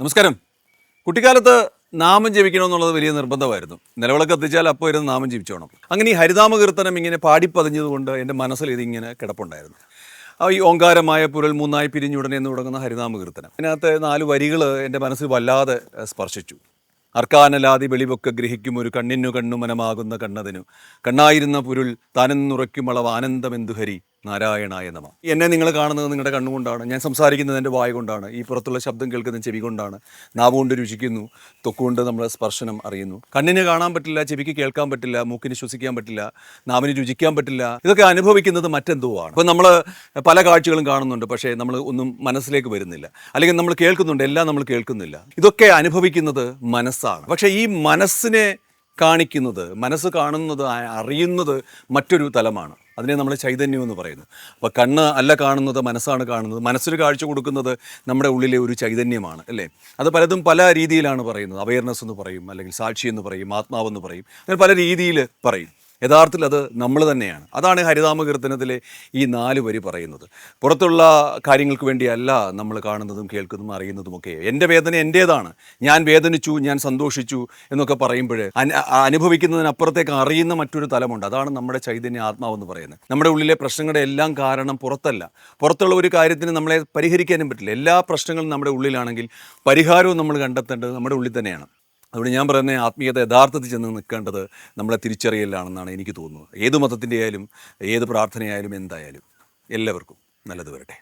നമസ്കാരം. കുട്ടിക്കാലത്ത് നാമം ജപിക്കണമെന്നുള്ളത് വലിയ നിർബന്ധമായിരുന്നു. നിലവിളക്ക് കത്തിച്ചാൽ അപ്പോൾ ഇരുന്ന് നാമം ജപിച്ചോണം. അങ്ങനെ ഈ ഹരിനാമ കീർത്തനം ഇങ്ങനെ പാടിപ്പതിഞ്ഞതുകൊണ്ട് എൻ്റെ മനസ്സിൽ ഇതിങ്ങനെ കിടപ്പുണ്ടായിരുന്നു. ഈ ഓങ്കാരമായ പുരൽ മൂന്നായി പിരിഞ്ഞുടനെ എന്ന് തുടങ്ങുന്ന ഹരിനാമ കീർത്തനം, അതിനകത്ത് 4 വരികൾ എൻ്റെ മനസ്സിൽ വല്ലാതെ സ്പർശിച്ചു. അർക്കാനലാതി വെളിവൊക്കെ ഗ്രഹിക്കും ഒരു കണ്ണിനു കണ്ണുമനമാകുന്ന കണ്ണതിനു കണ്ണായിരുന്ന പുരുൾ താനെന്നുറയ്ക്കും അളവ് ആനന്ദമെന്തു ഹരി നാരായണായ നമ. എന്നെ നിങ്ങൾ കാണുന്നത് നിങ്ങളുടെ കണ്ണുകൊണ്ടാണ്, ഞാൻ സംസാരിക്കുന്നത് എൻ്റെ വായ കൊണ്ടാണ്, ഈ പുറത്തുള്ള ശബ്ദം കേൾക്കുന്നത് ചെവി കൊണ്ടാണ്, നാവ് കൊണ്ട് രുചിക്കുന്നു, തൊക്കുകൊണ്ട് നമ്മൾ സ്പർശനം അറിയുന്നു. കണ്ണിന് കാണാൻ പറ്റില്ല, ചെവിക്ക് കേൾക്കാൻ പറ്റില്ല, മൂക്കിന് ശ്വസിക്കാൻ പറ്റില്ല, നാവിന് രുചിക്കാൻ പറ്റില്ല. ഇതൊക്കെ അനുഭവിക്കുന്നത് മറ്റെന്തോ ആണ്. ഇപ്പം നമ്മൾ പല കാഴ്ചകളും കാണുന്നുണ്ട്, പക്ഷേ നമ്മൾ ഒന്നും മനസ്സിലേക്ക് വരുന്നില്ല. അല്ലെങ്കിൽ നമ്മൾ കേൾക്കുന്നുണ്ട്, എല്ലാം നമ്മൾ കേൾക്കുന്നില്ല. ഇതൊക്കെ അനുഭവിക്കുന്നത് മനസ്സാണ്. പക്ഷേ ഈ മനസ്സിനെ കാണിക്കുന്നത്, മനസ്സ് കാണുന്നത്, അറിയുന്നത് മറ്റൊരു തലമാണ്. അതിനെ നമ്മൾ ചൈതന്യം എന്ന് പറയുന്നു. അപ്പോൾ കണ്ണ് അല്ല കാണുന്നത്, മനസ്സാണ് കാണുന്നത്. മനസ്സിന് കാഴ്ച കൊടുക്കുന്നത് നമ്മുടെ ഉള്ളിലെ ഒരു ചൈതന്യമാണ്, അല്ലേ? അത് പലതും പല രീതിയിലാണ് പറയുന്നത്. അവയർനെസ് എന്ന് പറയും, അല്ലെങ്കിൽ സാക്ഷി എന്ന് പറയും, ആത്മാവെന്ന് പറയും, അങ്ങനെ പല രീതിയിൽ പറയും. യഥാർത്ഥത്തിൽ അത് നമ്മൾ തന്നെയാണ്. അതാണ് ഹരിനാമ കീർത്തനത്തിലെ ഈ 4 വരി പറയുന്നത്. പുറത്തുള്ള കാര്യങ്ങൾക്ക് വേണ്ടിയല്ല നമ്മൾ കാണുന്നതും കേൾക്കുന്നതും അറിയുന്നതുമൊക്കെ. എൻ്റെ വേദന എൻ്റേതാണ്, ഞാൻ വേദനിച്ചു, ഞാൻ സന്തോഷിച്ചു എന്നൊക്കെ പറയുമ്പോൾ അനുഭവിക്കുന്നതിനപ്പുറത്തേക്ക് അറിയുന്ന മറ്റൊരു തലമുണ്ട്. അതാണ് നമ്മുടെ ചൈതന്യ ആത്മാവെന്ന് പറയുന്നത്. നമ്മുടെ ഉള്ളിലെ പ്രശ്നങ്ങളുടെ എല്ലാം കാരണം പുറത്തല്ല. പുറത്തുള്ള ഒരു കാര്യത്തിന് നമ്മളെ പരിഹരിക്കാനും പറ്റില്ല. എല്ലാ പ്രശ്നങ്ങളും നമ്മുടെ ഉള്ളിലാണെങ്കിൽ പരിഹാരവും നമ്മൾ കണ്ടെത്തേണ്ടത് നമ്മുടെ ഉള്ളിൽ തന്നെയാണ്. അതുകൊണ്ട് ഞാൻ പറയുന്നത്, ആത്മീയത യഥാർത്ഥത്തിൽ ചെന്ന് നിൽക്കേണ്ടത് നമ്മളെ തിരിച്ചറിയലാണെന്നാണ് എനിക്ക് തോന്നുന്നത്. ഏത് മതത്തിൻ്റെ ആയാലും ഏത് പ്രാർത്ഥനയായാലും എന്തായാലും എല്ലാവർക്കും നല്ലത് വരട്ടെ.